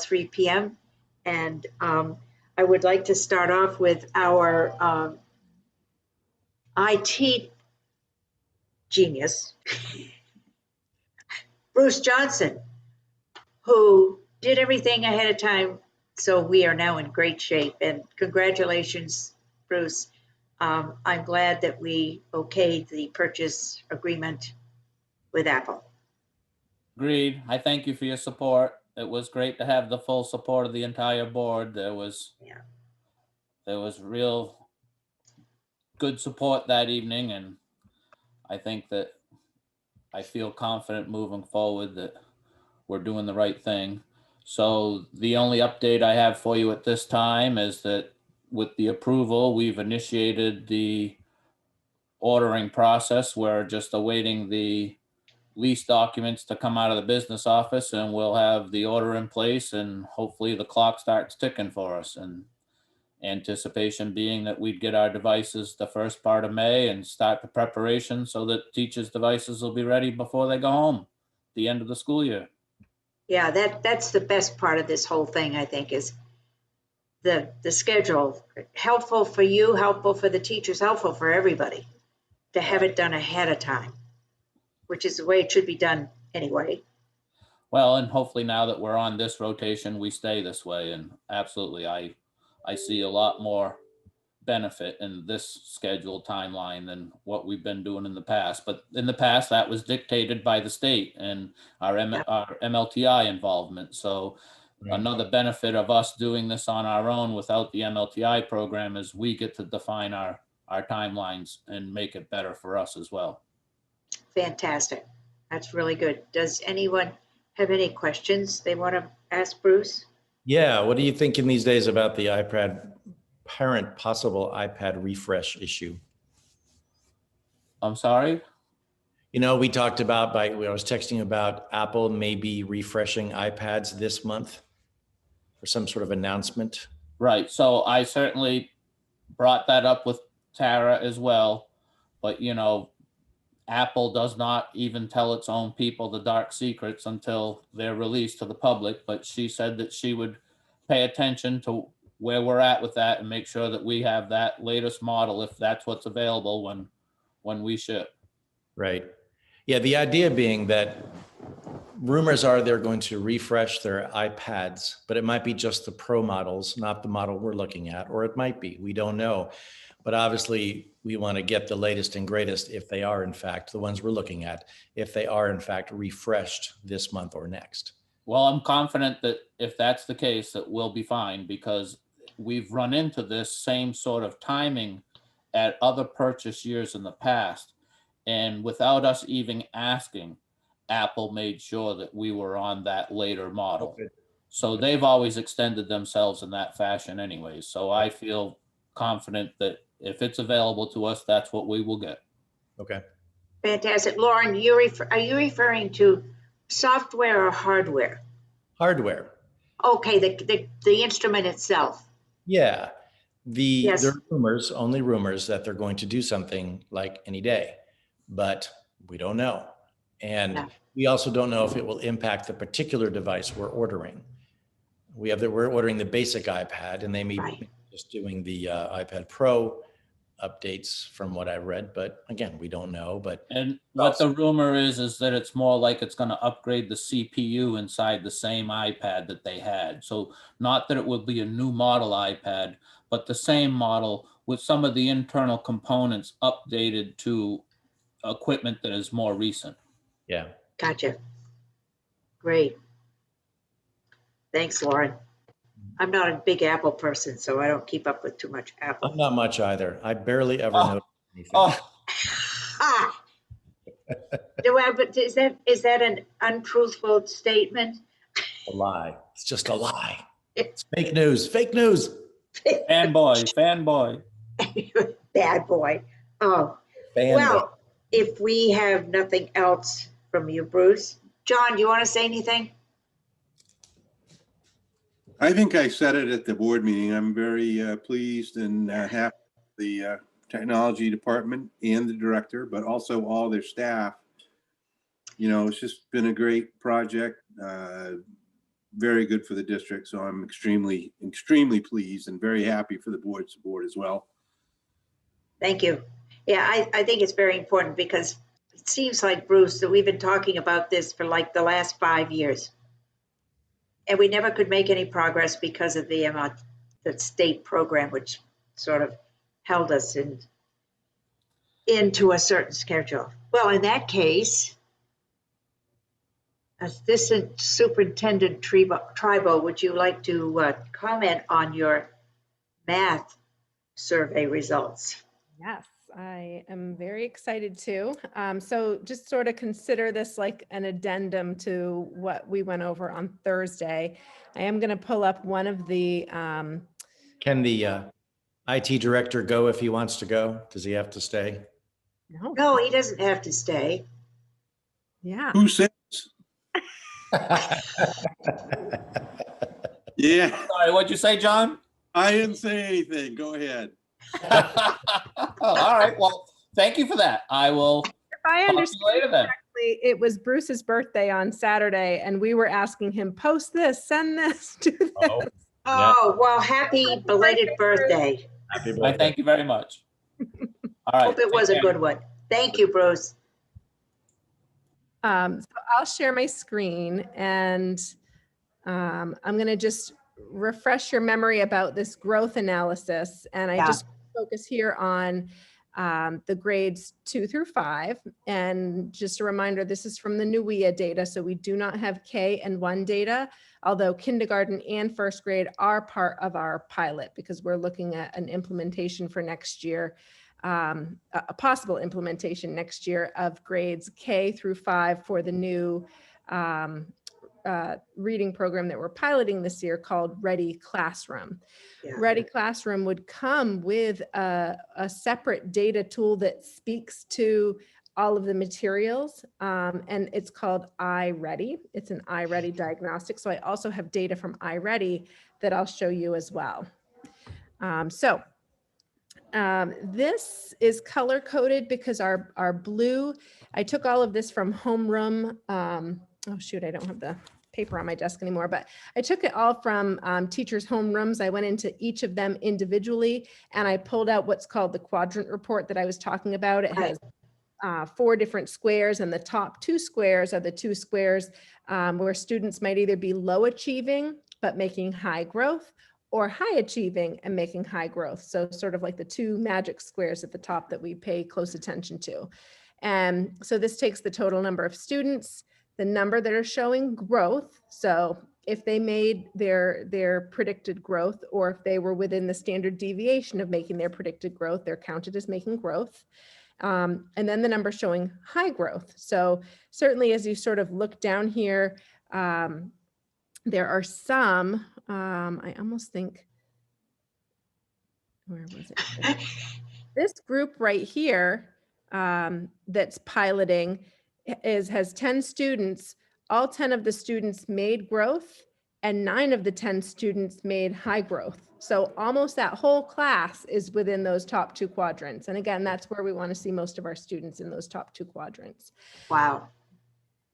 3 p.m. And I would like to start off with our IT genius, Bruce Johnson, who did everything ahead of time. So we are now in great shape. And congratulations, Bruce. I'm glad that we okayed the purchase agreement with Apple. Agreed. I thank you for your support. It was great to have the full support of the entire board. There was real good support that evening, and I think that I feel confident moving forward that we're doing the right thing. So the only update I have for you at this time is that with the approval, we've initiated the ordering process. We're just awaiting the lease documents to come out of the business office, and we'll have the order in place, and hopefully the clock starts ticking for us. And anticipation being that we'd get our devices the first part of May and start the preparation so that teachers' devices will be ready before they go home at the end of the school year. Yeah, that's the best part of this whole thing, I think, is the schedule. Helpful for you, helpful for the teachers, helpful for everybody to have it done ahead of time, which is the way it should be done anyway. Well, and hopefully now that we're on this rotation, we stay this way. And absolutely, I see a lot more benefit in this scheduled timeline than what we've been doing in the past. But in the past, that was dictated by the state and our MLTI involvement. So another benefit of us doing this on our own without the MLTI program is we get to define our timelines and make it better for us as well. Fantastic. That's really good. Does anyone have any questions they want to ask Bruce? Yeah, what are you thinking these days about the possible iPad refresh issue? I'm sorry? You know, we talked about, I was texting about Apple maybe refreshing iPads this month for some sort of announcement. Right. So I certainly brought that up with Tara as well. But, you know, Apple does not even tell its own people the dark secrets until they're released to the public. But she said that she would pay attention to where we're at with that and make sure that we have that latest model if that's what's available when we ship. Right. Yeah, the idea being that rumors are they're going to refresh their iPads, but it might be just the Pro models, not the model we're looking at, or it might be, we don't know. But obviously we want to get the latest and greatest if they are in fact the ones we're looking at, if they are in fact refreshed this month or next. Well, I'm confident that if that's the case, that we'll be fine, because we've run into this same sort of timing at other purchase years in the past. And without us even asking, Apple made sure that we were on that later model. Okay. So they've always extended themselves in that fashion anyway. So I feel confident that if it's available to us, that's what we will get. Okay. Fantastic. Lauren, are you referring to software or hardware? Hardware. Okay, the instrument itself. Yeah. There are rumors, only rumors, that they're going to do something like any day, but we don't know. And we also don't know if it will impact the particular device we're ordering. We're ordering the basic iPad, and they may be just doing the iPad Pro updates from what I read, but again, we don't know. And what the rumor is that it's more like it's going to upgrade the CPU inside the same iPad that they had. So not that it will be a new model iPad, but the same model with some of the internal components updated to equipment that is more recent. Yeah. Gotcha. Great. Thanks, Lauren. I'm not a big Apple person, so I don't keep up with too much Apple. I'm not much either. I barely ever notice anything. Is that an untruthful statement? A lie. It's just a lie. It's fake news. Fake news. Fanboy. Bad boy. Oh. Well, if we have nothing else from you, Bruce. John, do you want to say anything? I think I said it at the board meeting. I'm very pleased and happy with the technology department and the director, but also all their staff. You know, it's just been a great project. very good for the district. So I'm extremely, extremely pleased and very happy for the board's support as well. Thank you. Yeah, I think it's very important because it seems like, Bruce, that we've been talking about this for like the last 5 years. And we never could make any progress because of the state program, which sort of held us into a certain schedule. Well, in that case, Assistant Superintendent Tribo, would you like to comment on your math survey results? Yes, I am very excited too. So just sort of consider this like an addendum to what we went over on Thursday. I am going to pull up one of the, Can the IT director go if he wants to go? Does he have to stay? No, he doesn't have to stay. Yeah. Who says? Yeah, Sorry, what'd you say, John? I didn't say anything. Go ahead. All right. Well, thank you for that. I will If I talk to understand you later then. correctly, it was Bruce's birthday on Saturday and we were asking him, post this, send this, do this. Oh, Oh, well, happy belated birthday. happy I birthday. thank you very much. All right. Hope it was a good one. Thank you, Bruce. So I'll share my screen and I'm going to just refresh your memory about this growth analysis. And I Yeah. just focus here on the grades 2 through 5. And just a reminder, this is from the NUIA data. So we do not have K and 1 data, although kindergarten and first grade are part of our pilot because we're looking at an implementation for next year. A possible implementation next year of grades K through 5 for the new reading program that we're piloting this year called Ready Classroom. Yeah. Ready Classroom would come with a separate data tool that speaks to all of the materials, and it's called iReady. It's an iReady diagnostic. So I also have data from iReady that I'll show you as well. This is color coded because our blue, I took all of this from homeroom. Oh shoot, I don't have the paper on my desk anymore, but I took it all from teachers' homerooms. I went into each of them individually and I pulled out what's called the Quadrant Report that I was talking about. It has 4 different squares and the top 2 squares are the 2 squares where students might either be low achieving but making high growth or high achieving and making high growth. So sort of like the 2 magic squares at the top that we pay close attention to. And so this takes the total number of students, the number that are showing growth. So if they made their predicted growth, or if they were within the standard deviation of making their predicted growth, they're counted as making growth. And then the number showing high growth. So certainly as you sort of look down here, there are some, I almost think, where was it? This group right here that's piloting has 10 students. All 10 of the students made growth and 9 of the 10 students made high growth. So almost that whole class is within those top 2 quadrants. And again, that's where we want to see most of our students, in those top 2 quadrants. Wow.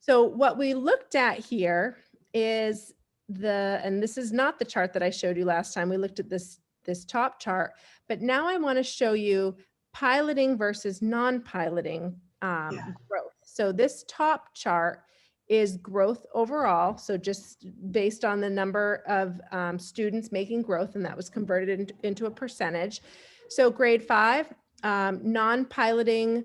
So what we looked at here is and this is not the chart that I showed you last time. We looked at this top chart, but now I want to show you piloting versus non-piloting growth. So this top chart is growth overall. So just based on the number of students making growth, and that was converted into a percentage. So grade 5, non-piloting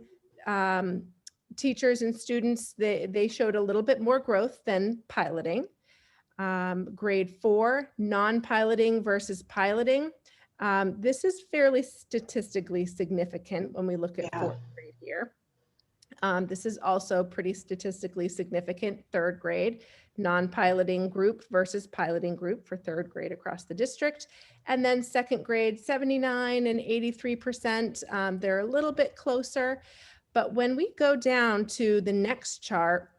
teachers and students, they showed a little bit more growth than piloting. Grade 4, non-piloting versus piloting. This is fairly statistically significant when we look at 4th grade here. This is also pretty statistically significant, 3rd grade, non-piloting group versus piloting group for 3rd grade across the district. And then 2nd grade, 79 and 83%. They're a little bit closer. But when we go down to the next chart,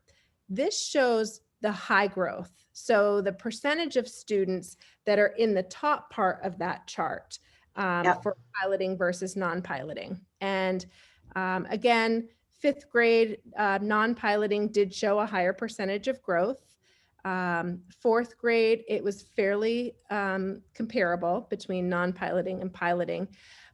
this shows the high growth. So the percentage of students that are in the top part of that chart for piloting versus non-piloting. And again, 5th grade non-piloting did show a higher percentage of growth. Fourth grade, it was fairly comparable between non-piloting and piloting.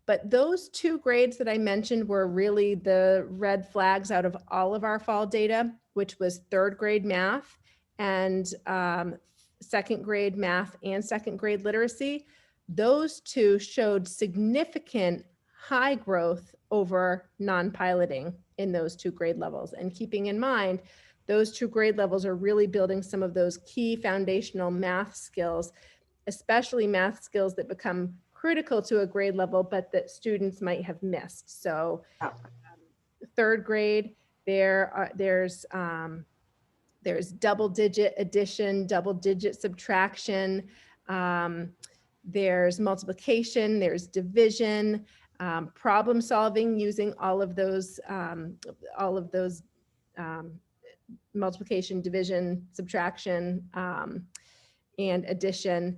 But those 2 grades that I mentioned were really the red flags out of all of our fall data, which was 3rd grade math and 2nd grade math and 2nd grade literacy. Those 2 showed significant high growth over non-piloting in those 2 grade levels. And keeping in mind, those 2 grade levels are really building some of those key foundational math skills, especially math skills that become critical to a grade level, but that students might have missed. So 3rd grade, there's double-digit addition, double-digit subtraction, there's multiplication, there's division, problem solving using all of those multiplication, division, subtraction, and addition.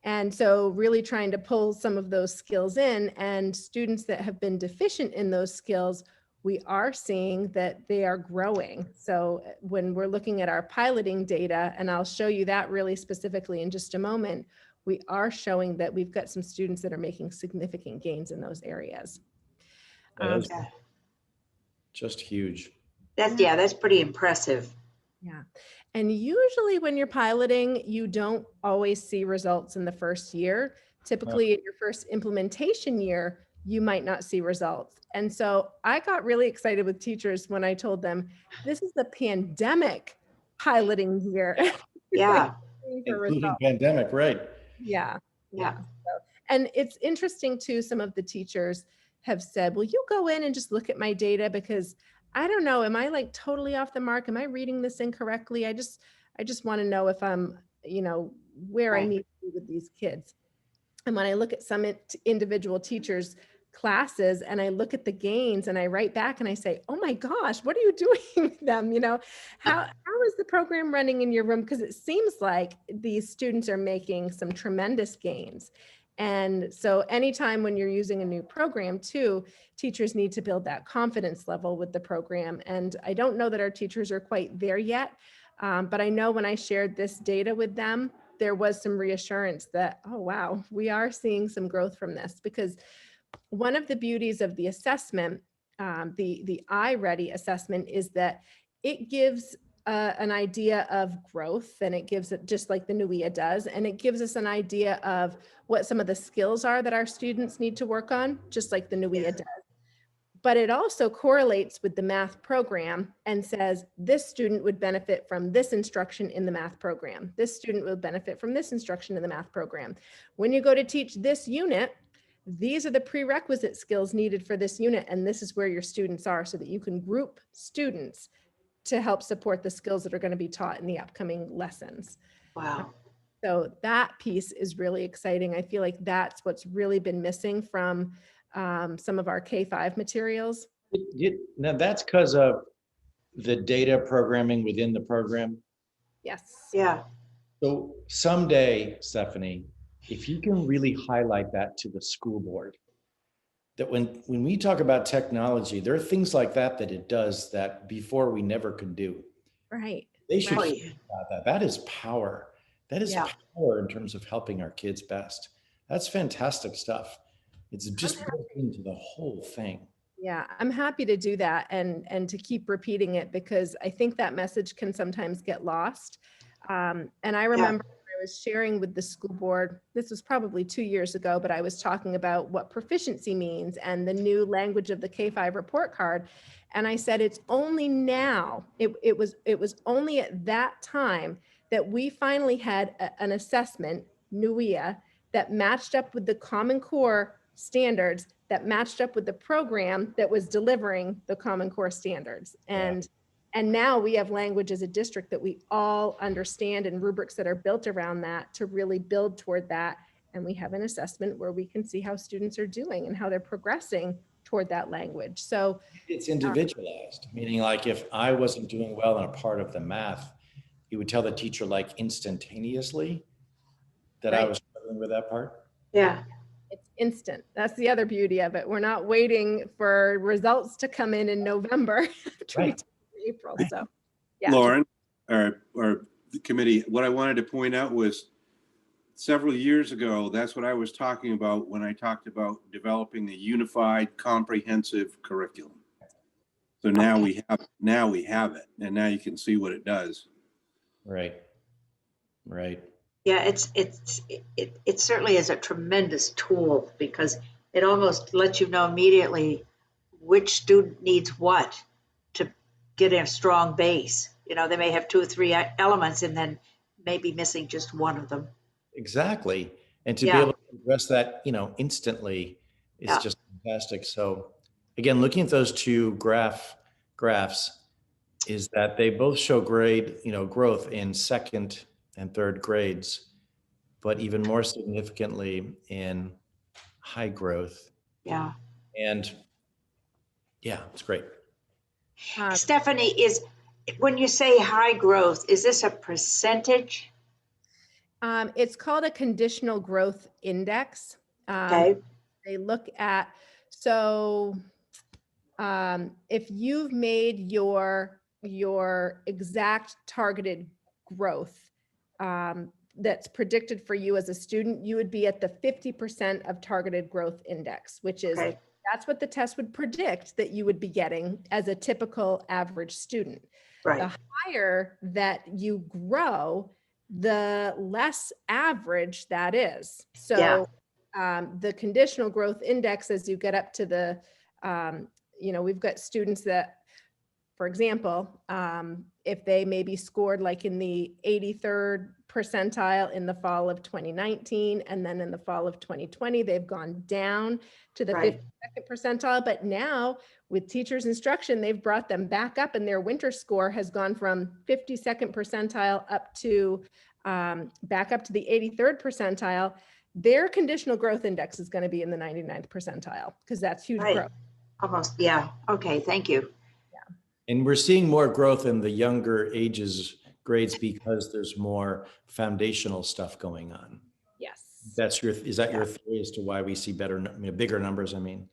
And so really trying to pull some of those skills in, and students that have been deficient in those skills, we are seeing that they are growing. So when we're looking at our piloting data, and I'll show you that really specifically in just a moment, we are showing that we've got some students that are making significant gains in those areas. That is just huge. That's pretty impressive. Yeah. And usually when you're piloting, you don't always see results in the first year. Typically in your first implementation year, you might not see results. And so I got really excited with teachers when I told them, this is the pandemic piloting year. Yeah. Including pandemic, right? Yeah. Yeah. So, and it's interesting too, some of the teachers have said, will you go in and just look at my data? Because I don't know, am I like totally off the mark? Am I reading this incorrectly? I just want to know if I'm, where I need to be with these kids. And when I look at some individual teachers' classes and I look at the gains and I write back and I say, oh my gosh, what are you doing with them? How is the program running in your room? Because it seems like these students are making some tremendous gains. And so anytime when you're using a new program too, teachers need to build that confidence level with the program. And I don't know that our teachers are quite there yet, but I know when I shared this data with them, there was some reassurance that, oh, wow, we are seeing some growth from this. Because one of the beauties of the assessment, the iReady assessment, is that it gives an idea of growth, and it gives it just like the NUIA does, and it gives us an idea of what some of the skills are that our students need to work on, just like the NUIA does. But it also correlates with the math program and says, this student would benefit from this instruction in the math program. This student will benefit from this instruction in the math program. When you go to teach this unit, these are the prerequisite skills needed for this unit, and this is where your students are, so that you can group students to help support the skills that are going to be taught in the upcoming lessons. Wow. So that piece is really exciting. I feel like that's what's really been missing from some of our K-5 materials. Now that's because of the data programming within the program. Yes. Yeah. So someday, Stephanie, if you can really highlight that to the school board, that when we talk about technology, there are things like that it does that before we never could do. Right. They should Right. think about that. That is power. That is power in terms of helping our kids best. That's fantastic stuff. It's just built into the whole thing. Yeah, I'm happy to do that and to keep repeating it, because I think that message can sometimes get lost. And I remember I was sharing with the school board, this was probably 2 years ago, but I was talking about what proficiency means and the new language of the K-5 report card. And I said, it's only now, it was only at that time that we finally had an assessment, NUIA, that matched up with the Common Core standards, that matched up with the program that was delivering the Common Core standards. And now we have language as a district that we all understand, and rubrics that are built around that to really build toward that. And we have an assessment where we can see how students are doing and how they're progressing toward that language. So it's individualized, meaning like if I wasn't doing well in a part of the math, you would tell the teacher like instantaneously that I was struggling with that part. Yeah. it's instant. That's the other beauty of it. We're not waiting for results to come in November. Right. April. So, Lauren or the committee. What I wanted to point out was several years ago, that's what I was talking about when I talked about developing a unified, comprehensive curriculum. So now Okay. we have it, and now you can see what it does. Right. Right. Yeah, it certainly is a tremendous tool because it almost lets you know immediately which student needs what to get a strong base. You know, they may have 2 or 3 elements and then maybe missing just one of them. Exactly. And to be Yeah, able to address that, instantly is yeah, just fantastic. So again, looking at those two graphs is that they both show growth in second and third grades, but even more significantly in high growth. yeah. And yeah, it's great. Stephanie, when you say high growth, is this a percentage? It's called a conditional growth index. Okay, They look at, so if you've made your exact targeted growth that's predicted for you as a student, you would be at the 50% of targeted growth index, which is, okay, that's what the test would predict that you would be getting as a typical average student. right. The higher that you grow, the less average that is. Yeah. So the conditional growth index, as you get up to the, we've got students that, for example, if they maybe scored like in the 83rd percentile in the fall of 2019, and then in the fall of 2020, they've gone down to the Right. 52nd percentile. But now with teachers' instruction, they've brought them back up, and their winter score has gone from 52nd percentile up to back up to the 83rd percentile. Their conditional growth index is going to be in the 99th percentile because that's huge Right. growth. Almost, yeah. Okay, thank you. And we're seeing more growth in the younger grades because there's more foundational stuff going on. Yes. Is that your theory as to why we see bigger numbers? I mean,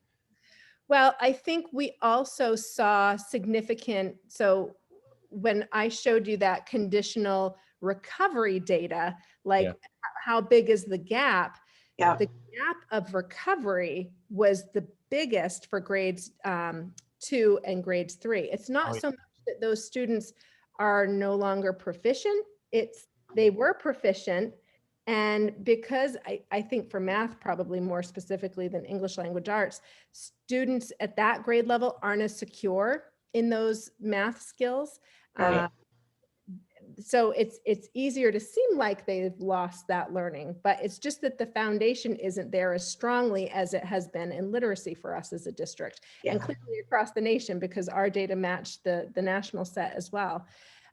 well, I think we also saw significant, so when I showed you that conditional recovery data, like how big is the gap? Yeah. The gap of recovery was the biggest for grades 2 and grades 3. It's not so much that those students are no longer proficient, it's they were proficient. And because I think for math, probably more specifically than English language arts, students at that grade level aren't as secure in those math skills. Right. So it's easier to seem like they've lost that learning, but it's just that the foundation isn't there as strongly as it has been in literacy for us as a district, and clearly across the nation, because our data matched the national set as well.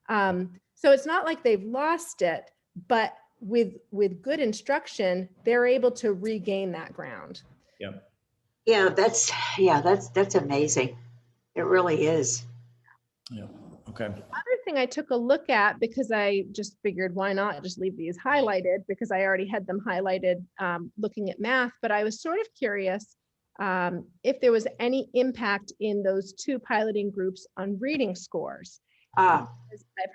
So it's not like they've lost it, but with good instruction, they're able to regain that ground. Yeah, that's amazing. It really is. Yeah. Okay. Other thing I took a look at, because I just figured why not just leave these highlighted, because I already had them highlighted looking at math, but I was sort of curious if there was any impact in those 2 piloting groups on reading scores. I've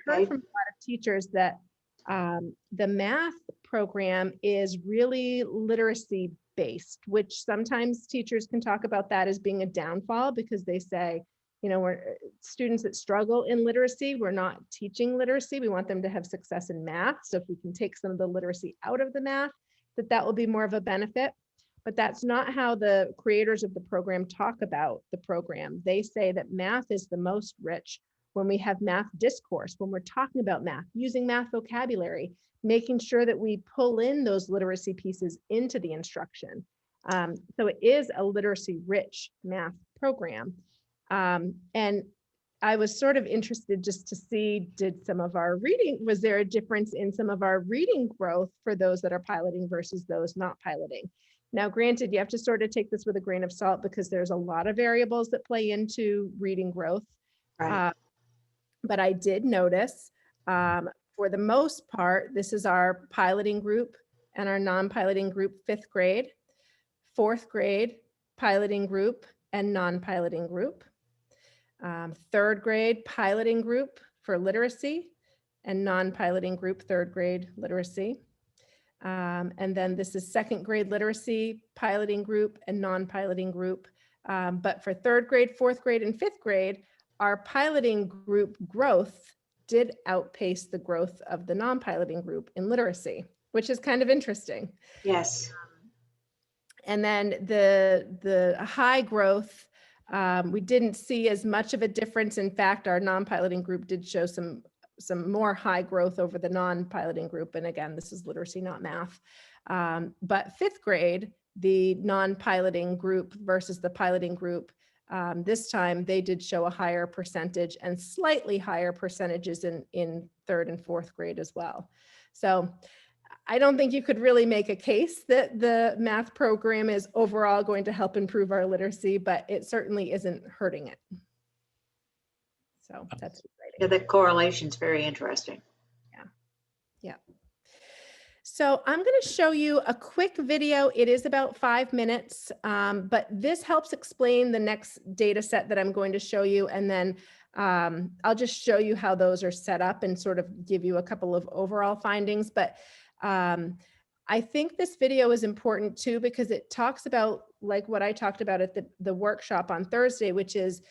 heard from a lot of teachers that the math program is really literacy based, which sometimes teachers can talk about that as being a downfall, because they say, we're students that struggle in literacy, we're not teaching literacy. We want them to have success in math. So if we can take some of the literacy out of the math, that will be more of a benefit. But that's not how the creators of the program talk about the program. They say that math is the most rich when we have math discourse, when we're talking about math, using math vocabulary, making sure that we pull in those literacy pieces into the instruction. So it is a literacy rich math program. And I was sort of interested just to see, was there a difference in some of our reading growth for those that are piloting versus those not piloting? Now, granted, you have to sort of take this with a grain of salt, because there's a lot of variables that play into reading growth. Right. But I did notice, for the most part, this is our piloting group and our non-piloting group, 5th grade, 4th grade, piloting group and non-piloting group. 3rd grade piloting group for literacy, and non-piloting group, third grade literacy. And then this is second grade literacy, piloting group and non-piloting group. But for third grade, fourth grade, and fifth grade, our piloting group growth did outpace the growth of the non-piloting group in literacy, which is kind of interesting. Yes. And then the high growth, we didn't see as much of a difference. In fact, our non-piloting group did show some more high growth over the non-piloting group. And again, this is literacy, not math. But fifth grade, the non-piloting group versus the piloting group, this time they did show a higher percentage and slightly higher percentages in third and fourth grade as well. So I don't think you could really make a case that the math program is overall going to help improve our literacy, but it certainly isn't hurting it. So that's exciting. Yeah, the correlation's very interesting. Yeah. So I'm going to show you a quick video. It is about 5 minutes, but this helps explain the next data set that I'm going to show you. And then I'll just show you how those are set up and sort of give you a couple of overall findings. But I think this video is important too, because it talks about like what I talked about at the workshop on Thursday, which is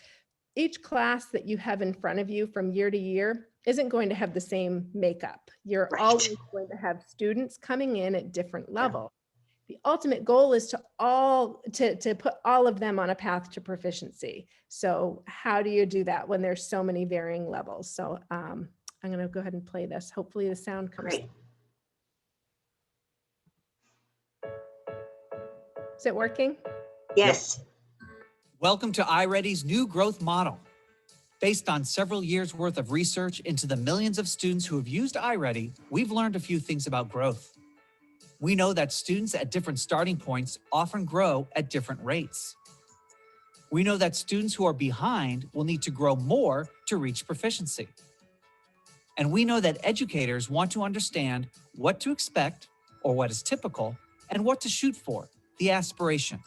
each class that you have in front of you from year to year isn't going to have the same makeup. You're Right. always going to have students coming in at different levels. The ultimate goal is to put all of them on a path to proficiency. So how do you do that when there's so many varying levels? So I'm going to go ahead and play this. Hopefully the sound comes. Great. Is it working? Yes. Welcome to iReady's new growth model. Based on several years' worth of research into the millions of students who have used iReady, we've learned a few things about growth. We know that students at different starting points often grow at different rates. We know that students who are behind will need to grow more to reach proficiency. And we know that educators want to understand what to expect, or what is typical, and what to shoot for, the aspiration.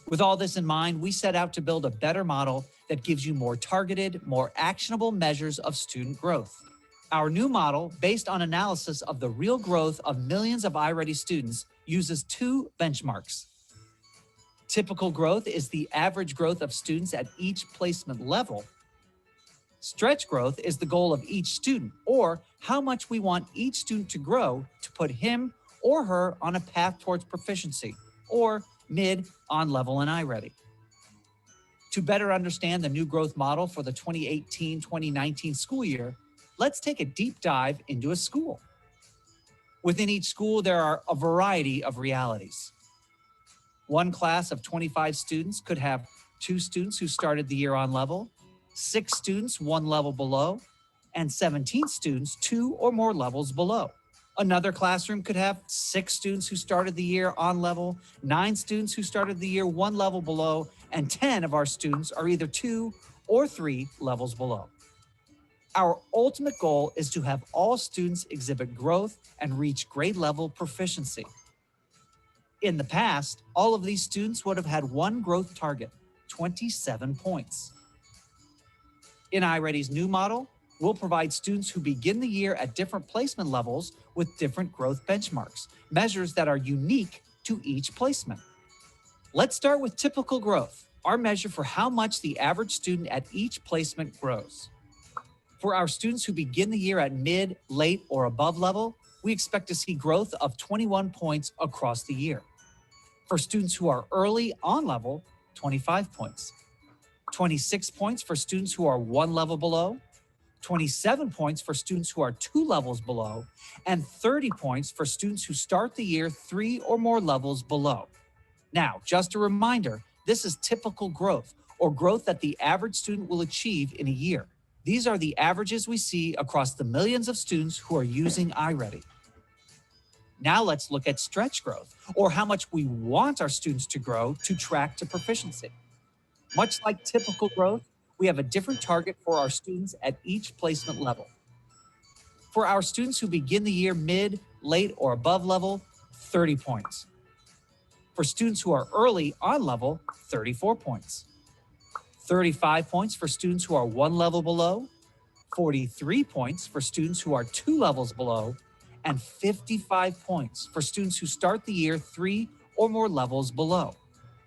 With all this in mind, we set out to build a better model that gives you more targeted, more actionable measures of student growth. Our new model, based on analysis of the real growth of millions of iReady students, uses 2 benchmarks. Typical growth is the average growth of students at each placement level. Stretch growth is the goal of each student, or how much we want each student to grow to put him or her on a path towards proficiency, or mid on level in iReady. To better understand the new growth model for the 2018-2019 school year, let's take a deep dive into a school. Within each school, there are a variety of realities. One class of 25 students could have 2 students who started the year on level, 6 students 1 level below, and 17 students 2 or more levels below. Another classroom could have 6 students who started the year on level, 9 students who started the year 1 level below, and 10 of our students are either 2 or 3 levels below. Our ultimate goal is to have all students exhibit growth and reach grade level proficiency. In the past, all of these students would have had one growth target, 27 points. In iReady's new model, we'll provide students who begin the year at different placement levels with different growth benchmarks, measures that are unique to each placement. Let's start with typical growth, our measure for how much the average student at each placement grows. For our students who begin the year at mid, late, or above level, we expect to see growth of 21 points across the year. For students who are early on level, 25 points. 26 points for students who are 1 level below, 27 points for students who are 2 levels below, and 30 points for students who start the year 3 or more levels below. Now, just a reminder, this is typical growth, or growth that the average student will achieve in a year. These are the averages we see across the millions of students who are using iReady. Now let's look at stretch growth, or how much we want our students to grow to track to proficiency. Much like typical growth, we have a different target for our students at each placement level. For our students who begin the year mid, late, or above level, 30 points. For students who are early on level, 34 points. 35 points for students who are 1 level below, 43 points for students who are 2 levels below, and 55 points for students who start the year 3 or more levels below.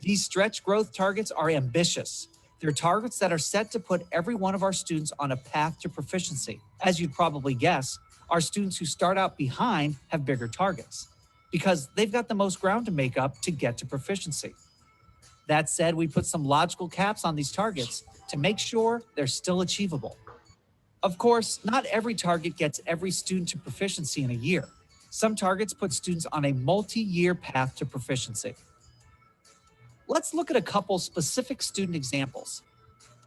These stretch growth targets are ambitious. They're targets that are set to put every one of our students on a path to proficiency. As you'd probably guess, our students who start out behind have bigger targets because they've got the most ground to make up to get to proficiency. That said, we put some logical caps on these targets to make sure they're still achievable. Of course, not every target gets every student to proficiency in a year. Some targets put students on a multi-year path to proficiency. Let's look at a couple specific student examples.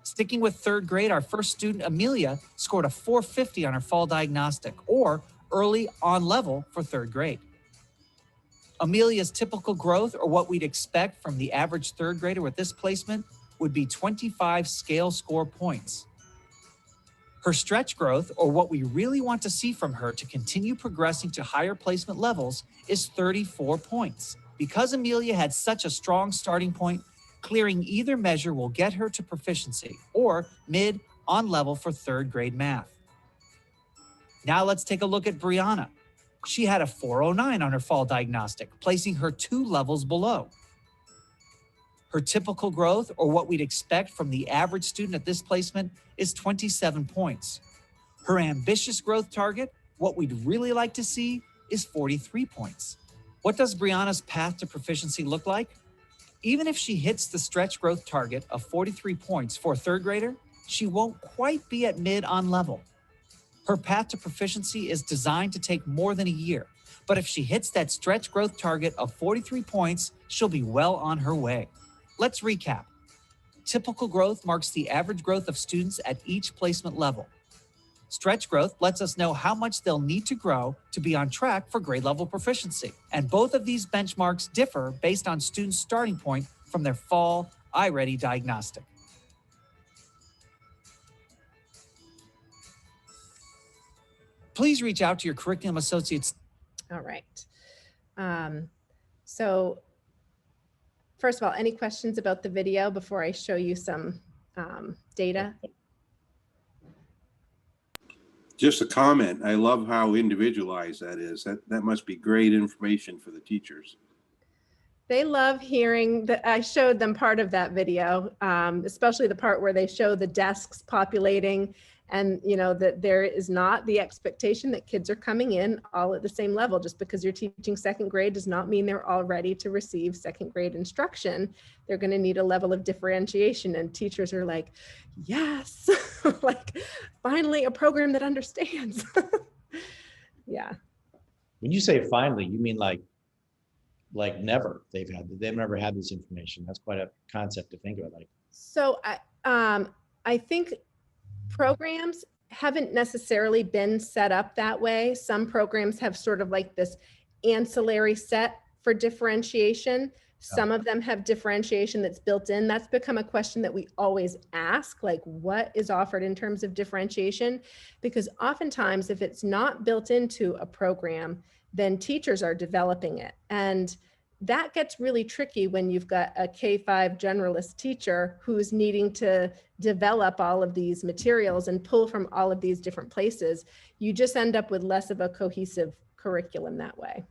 Sticking with 3rd grade, our first student, Amelia, scored a 450 on her fall diagnostic, or early on level for 3rd grade. Amelia's typical growth, or what we'd expect from the average 3rd grader with this placement, would be 25 scale score points. Her stretch growth, or what we really want to see from her to continue progressing to higher placement levels, is 34 points. Because Amelia had such a strong starting point, clearing either measure will get her to proficiency, or mid on level for 3rd grade math. Now let's take a look at Brianna. She had a 409 on her fall diagnostic, placing her 2 levels below. Her typical growth, or what we'd expect from the average student at this placement, is 27 points. Her ambitious growth target, what we'd really like to see, is 43 points. What does Brianna's path to proficiency look like? Even if she hits the stretch growth target of 43 points for a 3rd grader, she won't quite be at mid on level. Her path to proficiency is designed to take more than a year, but if she hits that stretch growth target of 43 points, she'll be well on her way. Let's recap. Typical growth marks the average growth of students at each placement level. Stretch growth lets us know how much they'll need to grow to be on track for grade level proficiency. And both of these benchmarks differ based on students' starting point from their fall iReady diagnostic. Please reach out to your curriculum associates. All right. So first of all, any questions about the video before I show you some data? Just a comment. I love how individualized that is. That must be great information for the teachers. They love hearing that. I showed them part of that video, especially the part where they show the desks populating, and that there is not the expectation that kids are coming in all at the same level. Just because you're teaching 2nd grade does not mean they're all ready to receive 2nd grade instruction. They're going to need a level of differentiation, and teachers are like, yes, like finally a program that understands. Yeah. When you say finally, you mean like never. They've never had this information. That's quite a concept to think about. So I think programs haven't necessarily been set up that way. Some programs have sort of like this ancillary set for differentiation. Some of them have differentiation that's built in. That's become a question that we always ask, like what is offered in terms of differentiation? Because oftentimes if it's not built into a program, then teachers are developing it. And that gets really tricky when you've got a K-5 generalist teacher who's needing to develop all of these materials and pull from all of these different places. You just end up with less of a cohesive curriculum that way.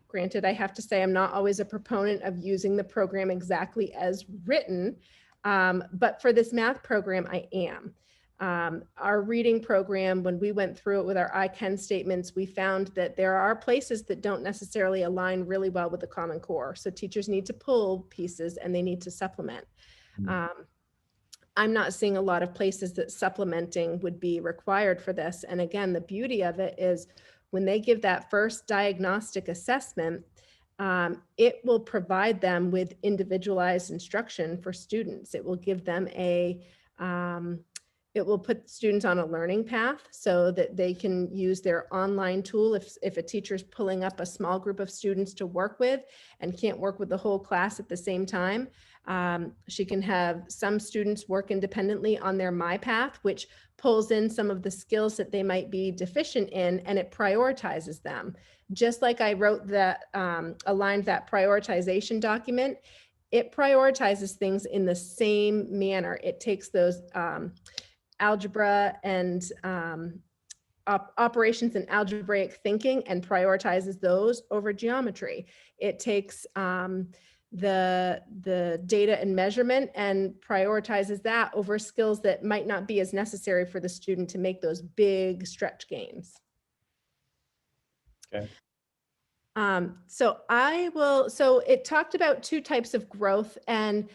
Granted, I have to say I'm not always a proponent of using the program exactly as written, but for this math program, I am. Our reading program, when we went through it with our I can statements, we found that there are places that don't necessarily align really well with the Common Core. So teachers need to pull pieces and they need to supplement. I'm not seeing a lot of places that supplementing would be required for this. And again, the beauty of it is when they give that first diagnostic assessment, it will provide them with individualized instruction for students. It will give them it will put students on a learning path so that they can use their online tool. If a teacher's pulling up a small group of students to work with and can't work with the whole class at the same time, she can have some students work independently on their My Path, which pulls in some of the skills that they might be deficient in, and it prioritizes them. Just like I wrote that, aligned that prioritization document, it prioritizes things in the same manner. It takes those algebra and operations and algebraic thinking and prioritizes those over geometry. It takes the data and measurement and prioritizes that over skills that might not be as necessary for the student to make those big stretch gains. Okay. So it talked about two types of growth, and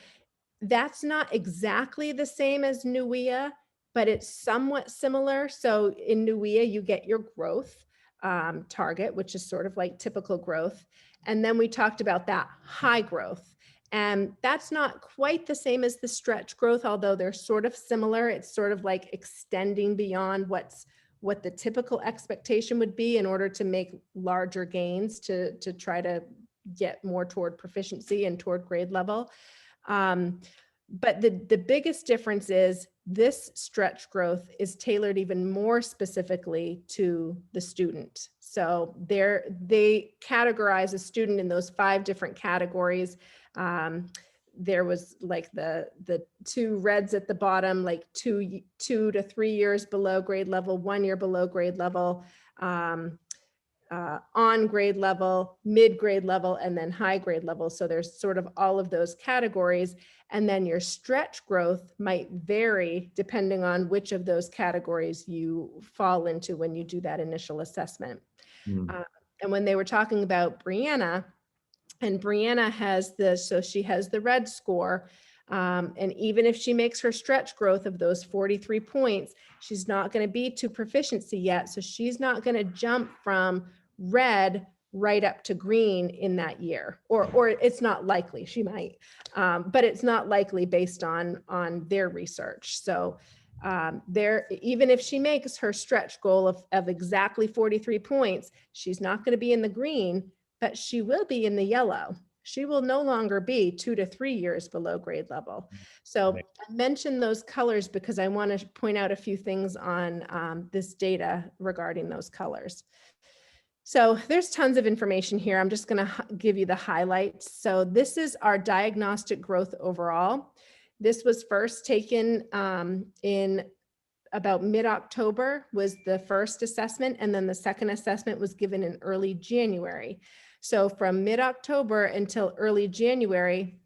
that's not exactly the same as NUIA, but it's somewhat similar. So in NUIA, you get your growth target, which is sort of like typical growth. And then we talked about that high growth. And that's not quite the same as the stretch growth, although they're sort of similar. It's sort of like extending beyond what the typical expectation would be in order to make larger gains to try to get more toward proficiency and toward grade level. But the biggest difference is this stretch growth is tailored even more specifically to the student. So they categorize a student in those 5 different categories. There was like the 2 reds at the bottom, like 2 to 3 years below grade level, 1 year below grade level, on grade level, mid grade level, and then high grade level. So there's sort of all of those categories. And then your stretch growth might vary depending on which of those categories you fall into when you do that initial assessment. And when they were talking about Brianna, and Brianna has she has the red score. And even if she makes her stretch growth of those 43 points, she's not going to be to proficiency yet. So she's not going to jump from red right up to green in that year, or it's not likely. She might, but it's not likely based on their research. So even if she makes her stretch goal of exactly 43 points, she's not going to be in the green, but she will be in the yellow. She will no longer be 2 to 3 years below grade level. So I mentioned those colors because I want to point out a few things on this data regarding those colors. So there's tons of information here. I'm just going to give you the highlights. So this is our diagnostic growth overall. This was first taken in about mid-October was the first assessment, and then the second assessment was given in early January. So from mid-October until early January,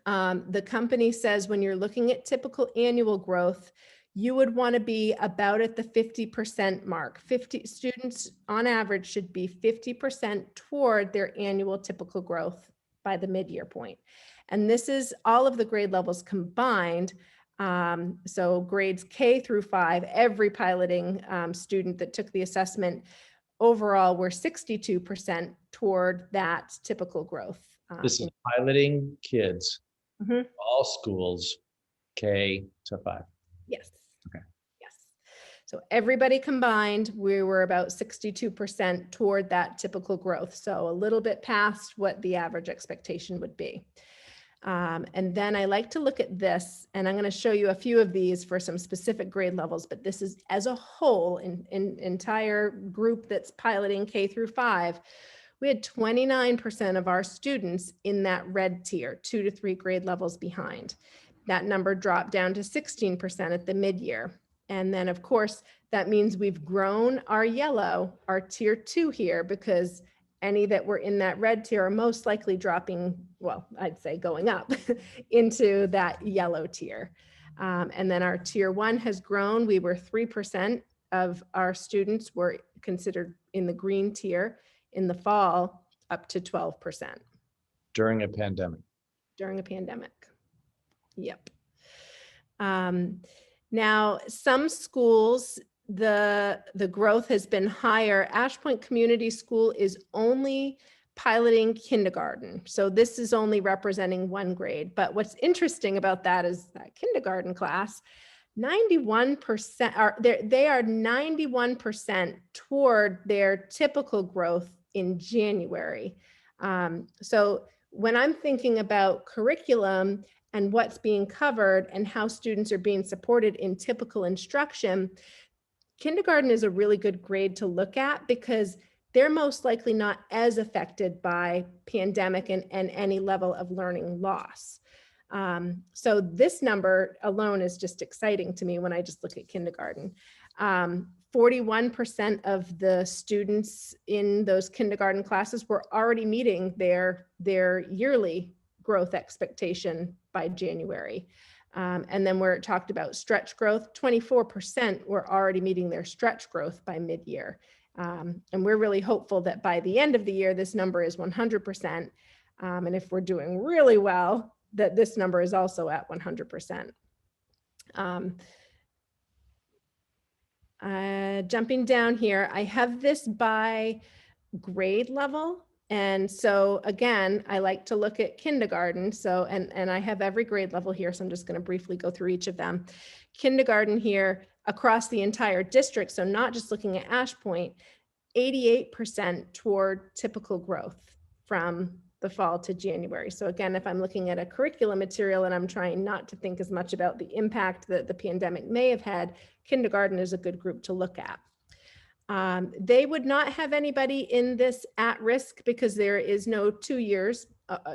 the company says when you're looking at typical annual growth, you would want to be about at the 50% mark. 50 students on average should be 50% toward their annual typical growth by the mid-year point. And this is all of the grade levels combined. So grades K through 5, every piloting student that took the assessment overall were 62% toward that typical growth. This is piloting kids, all schools, K to 5. Yes. Okay. Yes. So everybody combined, we were about 62% toward that typical growth. So a little bit past what the average expectation would be. And then I like to look at this, and I'm going to show you a few of these for some specific grade levels, but this is as a whole in entire group that's piloting K through 5. We had 29% of our students in that red tier, 2 to 3 grade levels behind. That number dropped down to 16% at the mid-year. And then of course, that means we've grown our yellow, our tier 2 here, because any that were in that red tier are most likely dropping, well, I'd say going up into that yellow tier. And then our tier 1 has grown. We were 3% of our students were considered in the green tier in the fall, up to 12%. During a pandemic. During a pandemic. Yep. Now, some schools, the growth has been higher. Ash Point Community School is only piloting kindergarten. So this is only representing 1 grade. But what's interesting about that is that kindergarten class, 91% are they are 91% toward their typical growth in January. So when I'm thinking about curriculum and what's being covered and how students are being supported in typical instruction, kindergarten is a really good grade to look at because they're most likely not as affected by pandemic and any level of learning loss. So this number alone is just exciting to me when I just look at kindergarten. 41% of the students in those kindergarten classes were already meeting their yearly growth expectation by January. And then where it talked about stretch growth, 24% were already meeting their stretch growth by mid-year. And we're really hopeful that by the end of the year, this number is 100%. And if we're doing really well, that this number is also at 100%. Jumping down here, I have this by grade level. And so again, I like to look at kindergarten. So, and I have every grade level here. So I'm just going to briefly go through each of them. Kindergarten here across the entire district. So not just looking at Ash Point, 88% toward typical growth from the fall to January. So again, if I'm looking at a curriculum material and I'm trying not to think as much about the impact that the pandemic may have had, kindergarten is a good group to look at. They would not have anybody in this at risk because there is no 2 years,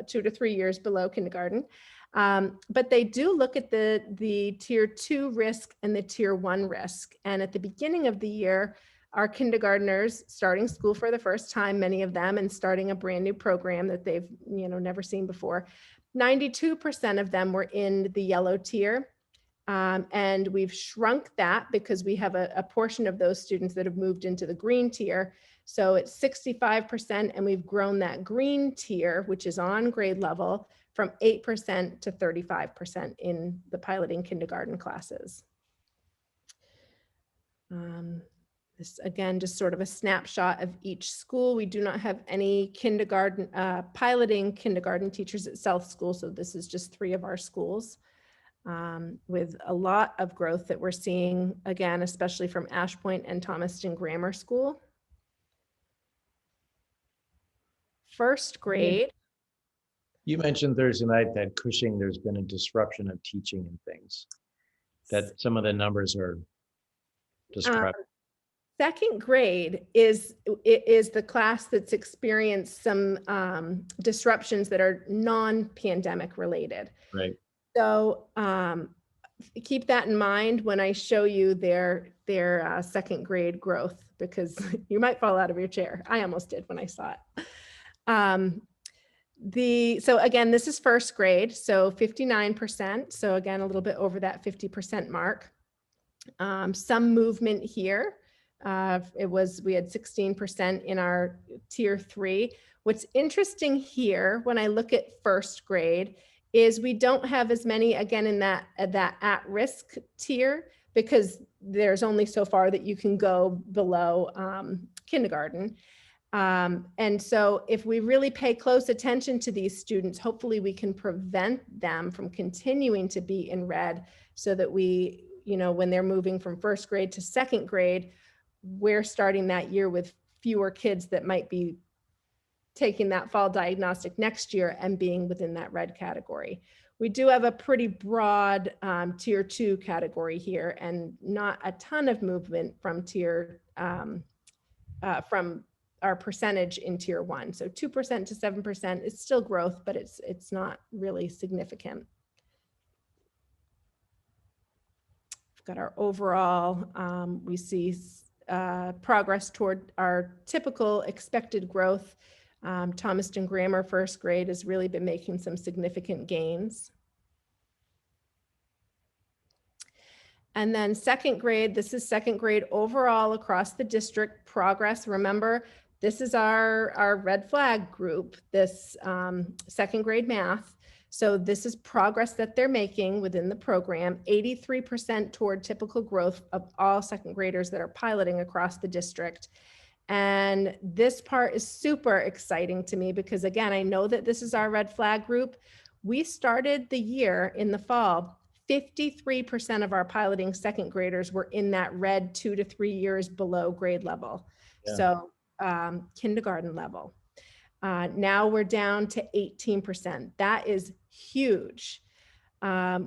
2 to 3 years below kindergarten. But they do look at the tier 2 risk and the tier 1 risk. And at the beginning of the year, our kindergartners starting school for the first time, many of them, and starting a brand new program that they've never seen before. 92% of them were in the yellow tier. And we've shrunk that because we have a portion of those students that have moved into the green tier. So it's 65%, and we've grown that green tier, which is on grade level, from 8% to 35% in the piloting kindergarten classes. This again, just sort of a snapshot of each school. We do not have any kindergarten, piloting kindergarten teachers at South School. So this is just 3 of our schools. With a lot of growth that we're seeing, again, especially from Ash Point and Thomaston Grammar School. First grade. You mentioned Thursday night that Cushing, there's been a disruption of teaching and things, that some of the numbers are discrepant. Second grade is the class that's experienced some disruptions that are non-pandemic related. Right. So keep that in mind when I show you their second grade growth, because you might fall out of your chair. I almost did when I saw it. So again, this is first grade, so 59%. So again, a little bit over that 50% mark. Some movement here. We had 16% in our tier 3. What's interesting here, when I look at first grade, is we don't have as many, again, in that at-risk tier, because there's only so far that you can go below kindergarten. And so if we really pay close attention to these students, hopefully we can prevent them from continuing to be in red, so that we, when they're moving from first grade to second grade, we're starting that year with fewer kids that might be taking that fall diagnostic next year and being within that red category. We do have a pretty broad tier 2 category here, and not a ton of movement from from our percentage in tier 1. So 2% to 7% is still growth, but it's not really significant. We've got our overall, we see progress toward our typical expected growth. Thomaston Grammar first grade has really been making some significant gains. And then second grade, this is second grade overall across the district progress. Remember, this is our red flag group, this second grade math. So this is progress that they're making within the program, 83% toward typical growth of all second graders that are piloting across the district. And this part is super exciting to me because, again, I know that this is our red flag group. We started the year in the fall, 53% of our piloting second graders were in that red 2 to 3 years below grade level. Yeah. So kindergarten level. Now we're down to 18%. That is huge.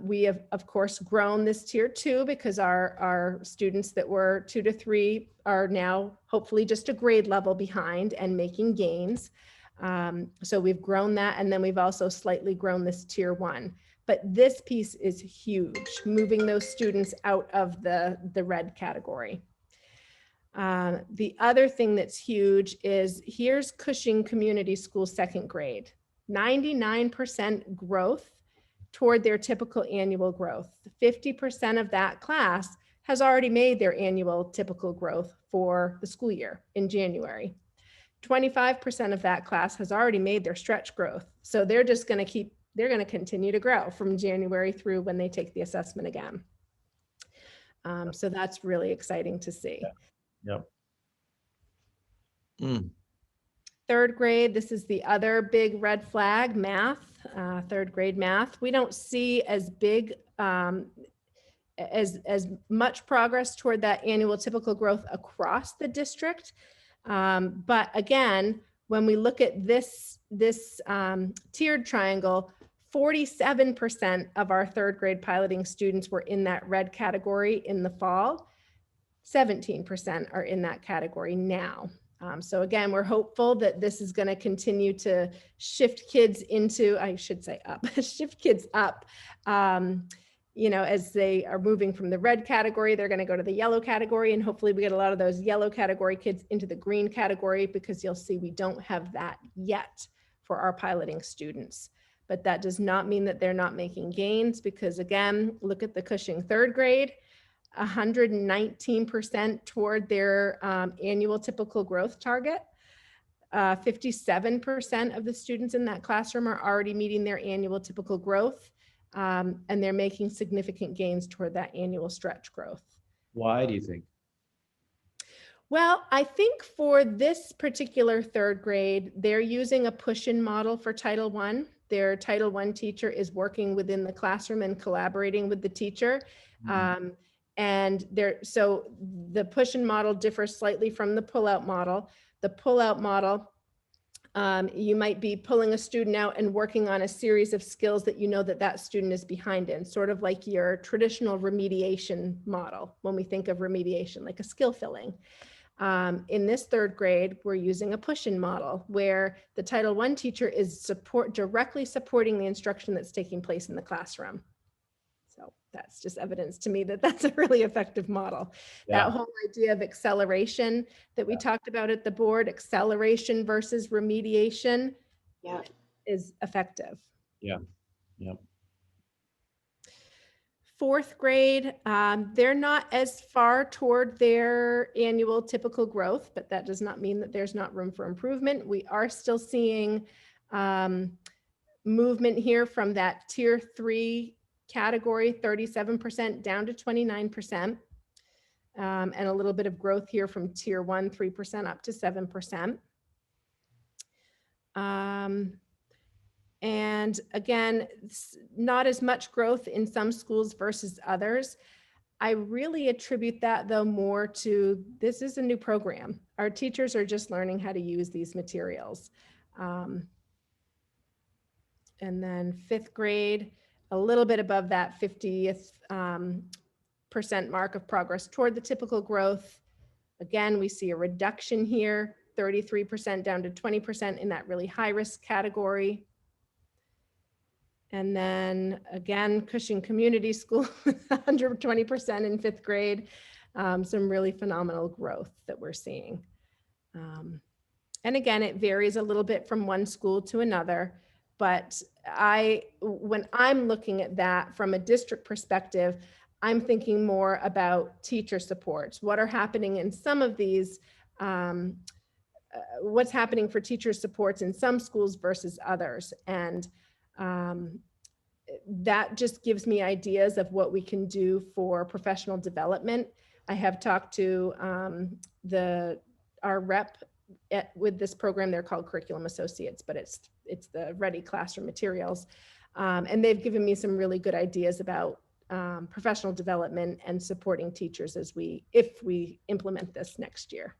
We have, of course, grown this tier 2 because our students that were 2 to 3 are now hopefully just a grade level behind and making gains. So we've grown that. And then we've also slightly grown this tier 1. but this piece is huge, moving those students out of the red category. The other thing that's huge is here's Cushing Community School second grade, 99% growth toward their typical annual growth. 50% of that class has already made their annual typical growth for the school year in January. 25% of that class has already made their stretch growth. So they're just going to they're going to continue to grow from January through when they take the assessment again. So that's really exciting to see. Yep. Mm. Third grade, this is the other big red flag, math, third grade math. We don't see as big, as much progress toward that annual typical growth across the district. But again, when we look at this tiered triangle, 47% of our third grade piloting students were in that red category in the fall. 17% are in that category now. So again, we're hopeful that this is going to continue to shift kids into, I should say up, shift kids up. You know, as they are moving from the red category, they're going to go to the yellow category, and hopefully we get a lot of those yellow category kids into the green category, because you'll see we don't have that yet for our piloting students. But that does not mean that they're not making gains, because again, look at the Cushing third grade, 119% toward their annual typical growth target. 57% of the students in that classroom are already meeting their annual typical growth, and they're making significant gains toward that annual stretch growth. Why do you think? Well, I think for this particular third grade, they're using a push-in model for Title I. Their Title I teacher is working within the classroom and collaborating with the teacher. Mm-hmm. So the push-in model differs slightly from the pull-out model. The pull-out model, you might be pulling a student out and working on a series of skills that you know that student is behind in, sort of like your traditional remediation model when we think of remediation, like a skill filling. In this third grade, we're using a push-in model where the Title I teacher is directly supporting the instruction that's taking place in the classroom. So that's just evidence to me that that's a really effective model. Yeah. That whole idea of acceleration that we talked about at the board, acceleration versus remediation, is effective. Yeah. Yep. Fourth grade, they're not as far toward their annual typical growth, but that does not mean that there's not room for improvement. We are still seeing movement here from that tier 3 category, 37% down to 29%, and a little bit of growth here from tier 1, 3% up to 7%. And again, not as much growth in some schools versus others. I really attribute that though more to, this is a new program. Our teachers are just learning how to use these materials. And then fifth grade, a little bit above that 50th percent mark of progress toward the typical growth. Again, we see a reduction here, 33% down to 20% in that really high risk category. And then again, Cushing Community School, 120% in fifth grade, some really phenomenal growth that we're seeing. And again, it varies a little bit from one school to another, but when I'm looking at that from a district perspective, I'm thinking more about teacher supports. What are happening in some of these, what's happening for teacher supports in some schools versus others. And that just gives me ideas of what we can do for professional development. I have talked to our rep with this program. They're called Curriculum Associates, but it's the Ready Classroom Materials. And they've given me some really good ideas about professional development and supporting teachers if we implement this next year.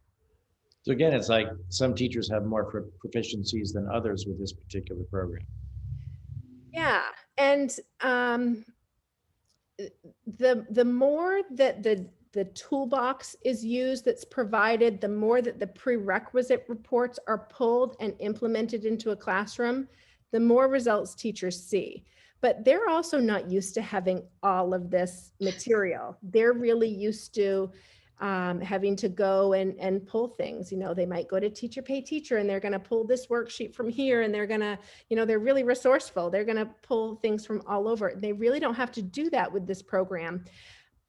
So again, it's like some teachers have more proficiencies than others with this particular program. Yeah, and the more that the toolbox is used that's provided, the more that the prerequisite reports are pulled and implemented into a classroom, the more results teachers see. but they're also not used to having all of this material. They're really used to having to go and pull things. You know, they might go to Teacher Pay Teacher and they're going to pull this worksheet from here, and they're going to, you know, they're really resourceful. They're going to pull things from all over. They really don't have to do that with this program,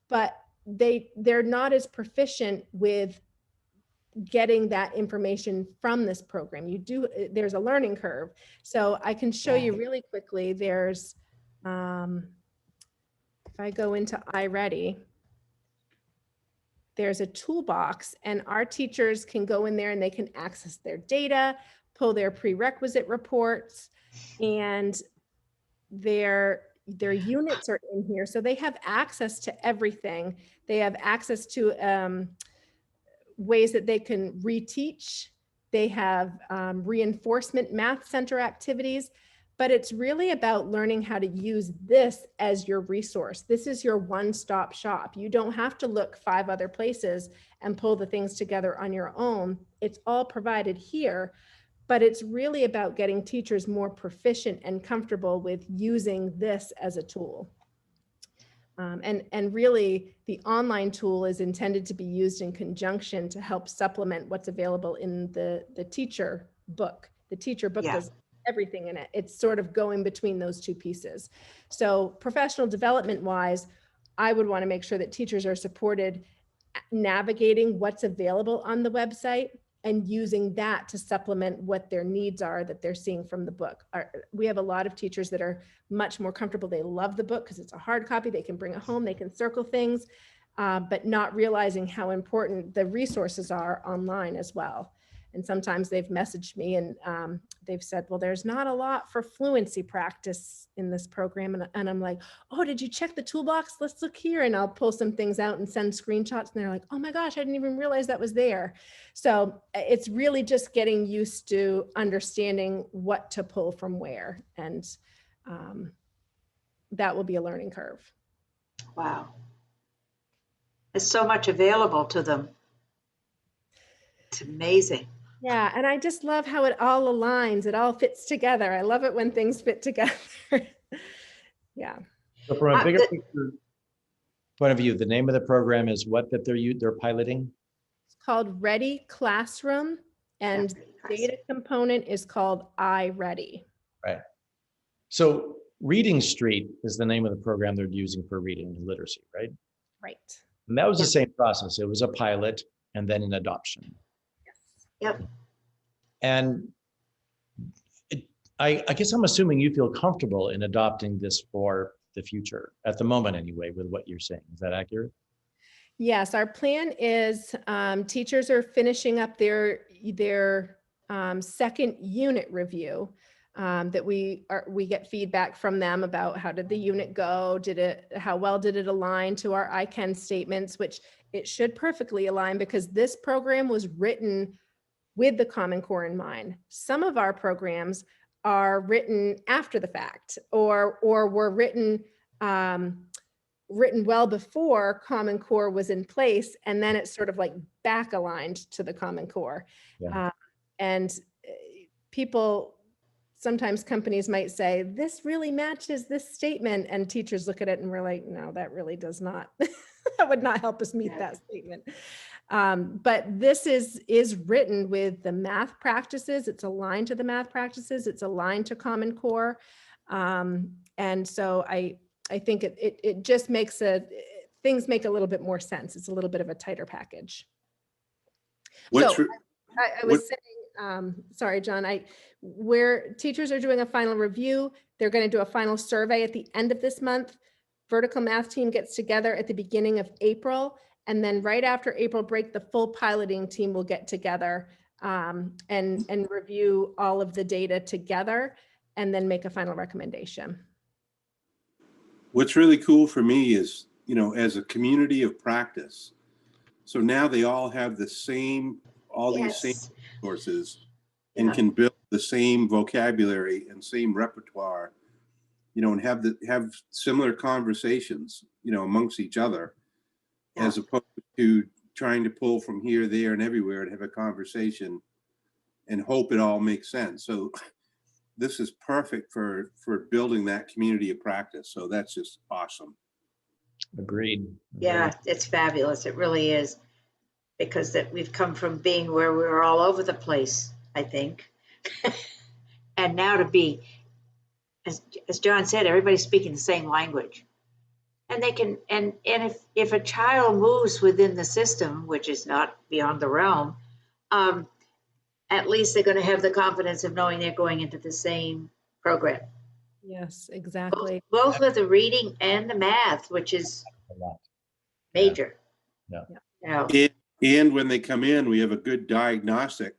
but they're not as proficient with getting that information from this program. There's a learning curve. So I can show you really quickly. There's, if I go into iReady, there's a toolbox, and our teachers can go in there and they can access their data, pull their prerequisite reports, and their units are in here. So they have access to everything. They have access to ways that they can reteach. They have reinforcement math center activities, but it's really about learning how to use this as your resource. This is your one-stop shop. You don't have to look 5 other places and pull the things together on your own. It's all provided here, but it's really about getting teachers more proficient and comfortable with using this as a tool. And really, the online tool is intended to be used in conjunction to help supplement what's available in the teacher book. The teacher book does everything in it. It's sort of going between those 2 pieces. So professional development wise, I would want to make sure that teachers are supported navigating what's available on the website and using that to supplement what their needs are that they're seeing from the book. We have a lot of teachers that are much more comfortable. They love the book because it's a hard copy. They can bring it home, they can circle things, but not realizing how important the resources are online as well. And sometimes they've messaged me and they've said, well, there's not a lot for fluency practice in this program. And I'm like, oh, did you check the toolbox? Let's look here. And I'll pull some things out and send screenshots. And they're like, oh my gosh, I didn't even realize that was there. So it's really just getting used to understanding what to pull from where. And that will be a learning curve. Wow. There's so much available to them. It's amazing. Yeah, and I just love how it all aligns. It all fits together. I love it when things fit together. Yeah. So from a bigger picture point of view, the name of the program is what that they're piloting? It's called Ready Classroom, and the data component is called iReady. Right. So Reading Street is the name of the program they're using for reading and literacy, right? Right. And that was the same process. It was a pilot and then an adoption. Yep. And I guess I'm assuming you feel comfortable in adopting this for the future, at the moment anyway, with what you're saying. Is that accurate? Yes, our plan is teachers are finishing up their second unit review. That we get feedback from them about how did the unit go, how well did it align to our ICANN statements, which it should perfectly align because this program was written with the Common Core in mind. Some of our programs are written after the fact, or were written well before Common Core was in place, and then it's sort of like back aligned to the Common Core. Yeah. And people, sometimes companies might say, this really matches this statement, and teachers look at it and we're like, no, that really does not, that would not help us meet that statement. But this is written with the math practices. It's aligned to the math practices. It's aligned to Common Core. And so I think it just makes things make a little bit more sense. It's a little bit of a tighter package. I was saying, sorry, John, where teachers are doing a final review, they're going to do a final survey at the end of this month. Vertical Math team gets together at the beginning of April. And then right after April break, the full piloting team will get together and review all of the data together and then make a final recommendation. What's really cool for me is, as a community of practice, so now they all have the same, these same resources and can build the same vocabulary and same repertoire, and have similar conversations, amongst each other, as opposed to trying to pull from here, there, and everywhere to have a conversation and hope it all makes sense. So this is perfect for building that community of practice. So that's just awesome. Agreed. Yeah, it's fabulous. It really is. Because that we've come from being where we were all over the place, I think. And now to be, as John said, everybody's speaking the same language. And they can, and if a child moves within the system, which is not beyond the realm, at least they're going to have the confidence of knowing they're going into the same program. Yes, exactly. Both with the reading and the math, which is A lot. major. Yeah. Yeah. And when they come in, we have a good diagnostic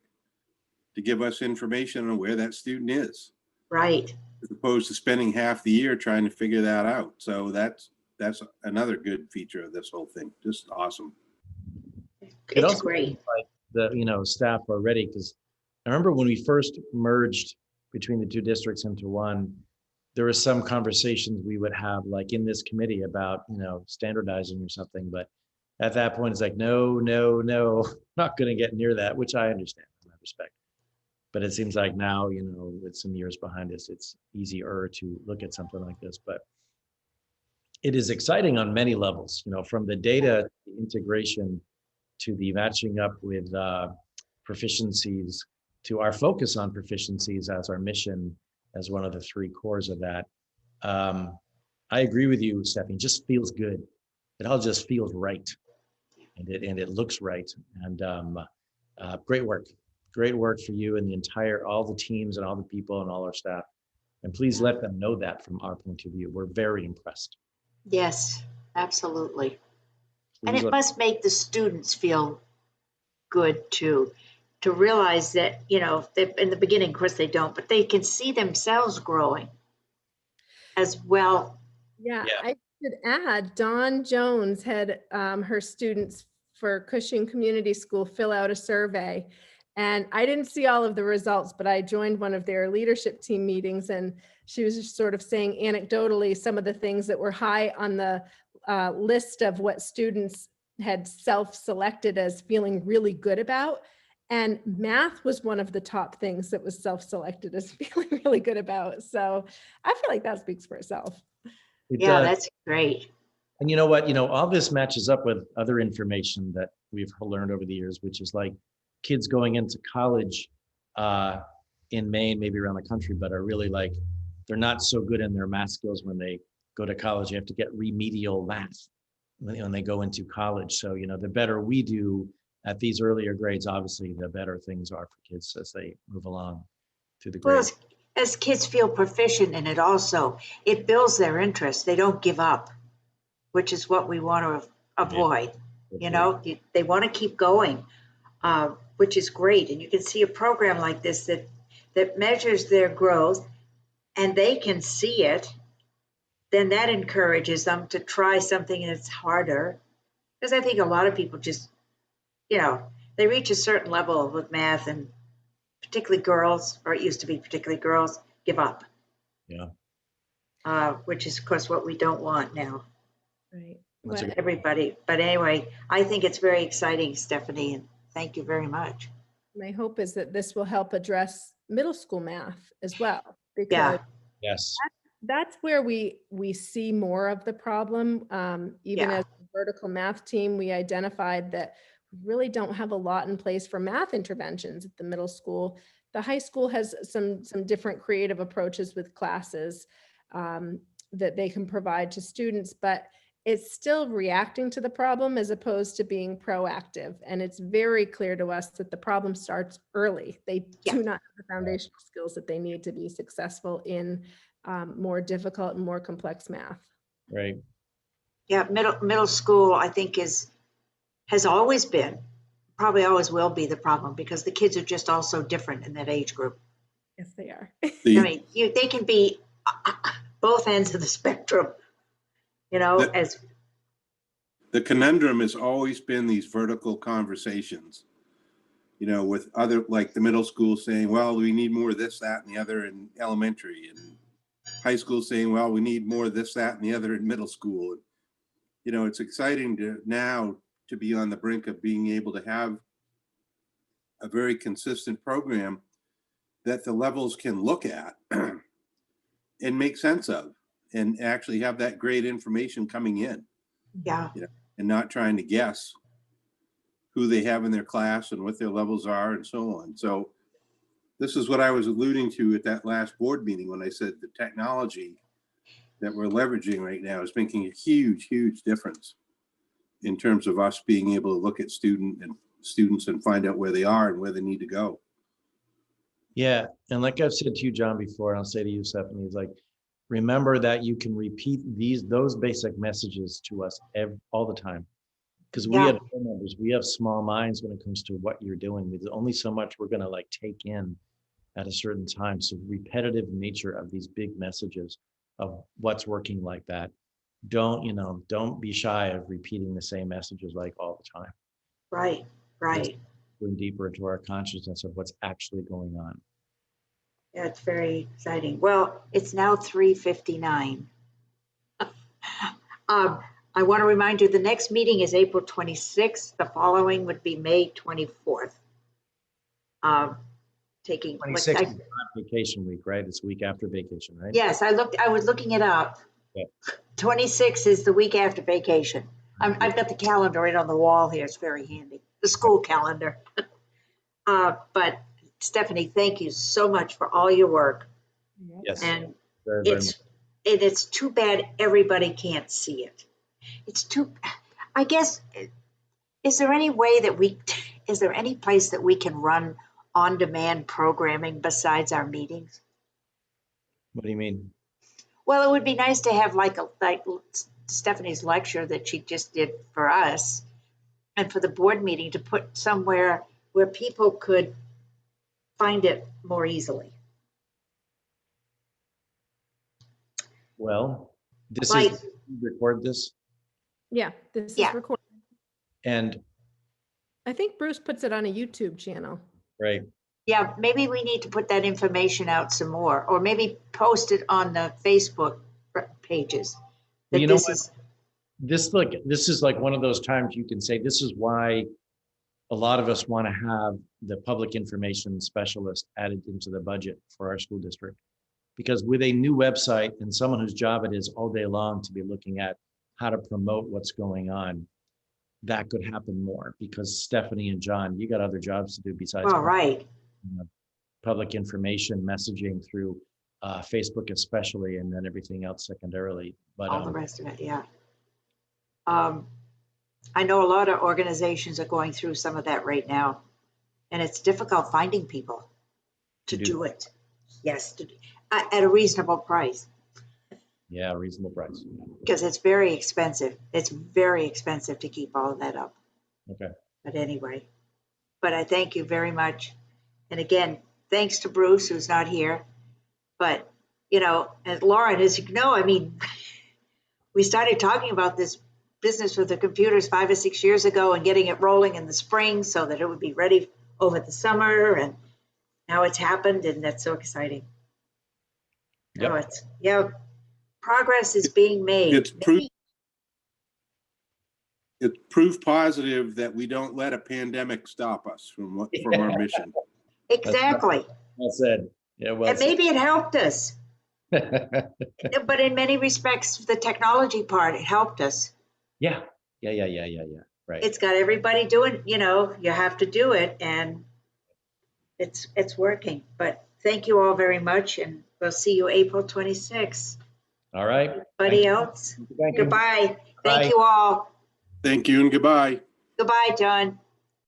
to give us information on where that student is. Right. As opposed to spending half the year trying to figure that out. So that's another good feature of this whole thing. Just awesome. It It's also great. seems like the staff are ready, because I remember when we first merged between the two districts into one, there was some conversations we would have like in this committee about standardizing or something, but at that point it's like no, not going to get near that, which I understand in that respect. But it seems like now, with some years behind us, it's easier to look at something like this. But it is exciting on many levels, from the data integration to the matching up with proficiencies, to our focus on proficiencies as our mission, as one of the three cores of that. I agree with you, Stephanie. It just feels good. It all just feels right, and it looks right. And great work for you and all the teams and all the people and all our staff. And please let them know that from our point of view. We're very impressed. Yes, absolutely. And Please it must make the students feel good too, to realize that, in the beginning, of course they don't, but they can see themselves growing as well. Yeah, I should add, Dawn Jones had her students for Cushing Community School fill out a survey. And I didn't see all of the results, but I joined one of their leadership team meetings, and she was just sort of saying anecdotally some of the things that were high on the list of what students had self-selected as feeling really good about. And math was one of the top things that was self-selected as feeling really good about. So I feel like that speaks for itself. Yeah, that's great. And you know what, all this matches up with other information that we've learned over the years, which is like kids going into college in Maine, maybe around the country, but are really like, they're not so good in their math skills when they go to college. You have to get remedial math when they go into college. So, the better we do at these earlier grades, obviously, the better things are for kids as they move along through the grades. Well, as kids feel proficient in it also, it builds their interest. They don't give up, which is what we want to avoid. They want to keep going, which is great. And you can see a program like this that measures their growth, and they can see it. Then that encourages them to try something that's harder. Because I think a lot of people just, they reach a certain level with math, and particularly girls, or it used to be particularly girls, give up. Yeah. Which is, of course, what we don't want now. Right. Everybody. But anyway, I think it's very exciting, Stephanie, and thank you very much. My hope is that this will help address middle school math as well, because yes, that's where we see more of the problem. Even as a vertical math team, we identified that we really don't have a lot in place for math interventions at the middle school. The high school has some different creative approaches with classes that they can provide to students, but it's still reacting to the problem as opposed to being proactive. And it's very clear to us that the problem starts early. They do not have the foundational skills that they need to be successful in more difficult and more complex math. Right. Yeah, middle school, I think, has always been, probably always will be the problem, because the kids are just all so different in that age group. Yes, they are. I mean, they can be both ends of the spectrum, as the conundrum has always been these vertical conversations, with other, like the middle school saying, well, we need more of this, that, and the other in elementary, and high school saying, well, we need more of this, that, and the other in middle school. It's exciting now to be on the brink of being able to have a very consistent program that the levels can look at and make sense of, and actually have that great information coming in. Yeah. And not trying to guess who they have in their class and what their levels are and so on. So this is what I was alluding to at that last board meeting when I said the technology that we're leveraging right now is making a huge, huge difference in terms of us being able to look at students and find out where they are and where they need to go. Yeah, and like I've said to you, John, before, and I'll say to you, Stephanie, is like, remember that you can repeat those basic messages to us all the time. Because we have members, we have small minds when it comes to what you're doing. There's only so much we're gonna like take in at a certain time. So repetitive nature of these big messages of what's working like that. Don't be shy of repeating the same messages like all the time. Right, right. Going deeper into our consciousness of what's actually going on. Yeah, it's very exciting. Well, it's now 3:59. I want to remind you, the next meeting is April 26th. The following would be May 24th. Taking 26th is not vacation week, right? It's the week after vacation, right? Yes, I was looking it up. Yeah. 26 is the week after vacation. I've got the calendar right on the wall here. It's very handy. The school calendar. But Stephanie, thank you so much for all your work. Yes. And very, very it's too bad everybody can't see it. I guess, is there any place that we can run on-demand programming besides our meetings? What do you mean? Well, it would be nice to have like Stephanie's lecture that she just did for us and for the board meeting to put somewhere where people could find it more easily. Well, this Like- is record this. Yeah, this Yeah. is recorded. And I think Bruce puts it on a YouTube channel. right. Yeah, maybe we need to put that information out some more, or maybe post it on the Facebook pages. Well, you know what? This is like one of those times you can say, this is why a lot of us want to have the public information specialist added into the budget for our school district. Because with a new website and someone whose job it is all day long to be looking at how to promote what's going on, that could happen more, because Stephanie and John, you got other jobs to do besides Right. Public information messaging through Facebook especially, and then everything else secondarily. But All the rest of it, yeah. I know a lot of organizations are going through some of that right now, and it's difficult finding people to do it. Yes, at a reasonable price. Yeah, reasonable price. Because it's very expensive. It's very expensive to keep all of that up. Okay. But anyway, but I thank you very much. And again, thanks to Bruce, who's not here. But, and Lauren, as you know, I mean, we started talking about this business with the computers 5 or 6 years ago and getting it rolling in the spring so that it would be ready over the summer. And now it's happened, and that's so exciting. Yep. Progress is being made. It's proof positive that we don't let a pandemic stop us from our mission. Exactly. Well said. Yeah, well And maybe it helped us. said. But in many respects, the technology part, it helped us. Yeah. Right. It's got everybody doing, you have to do it, and it's working. But thank you all very much, and we'll see you April 26th. All right. Anybody else? Thank you. Goodbye. Bye. Thank you all. Thank you and goodbye. Goodbye, John.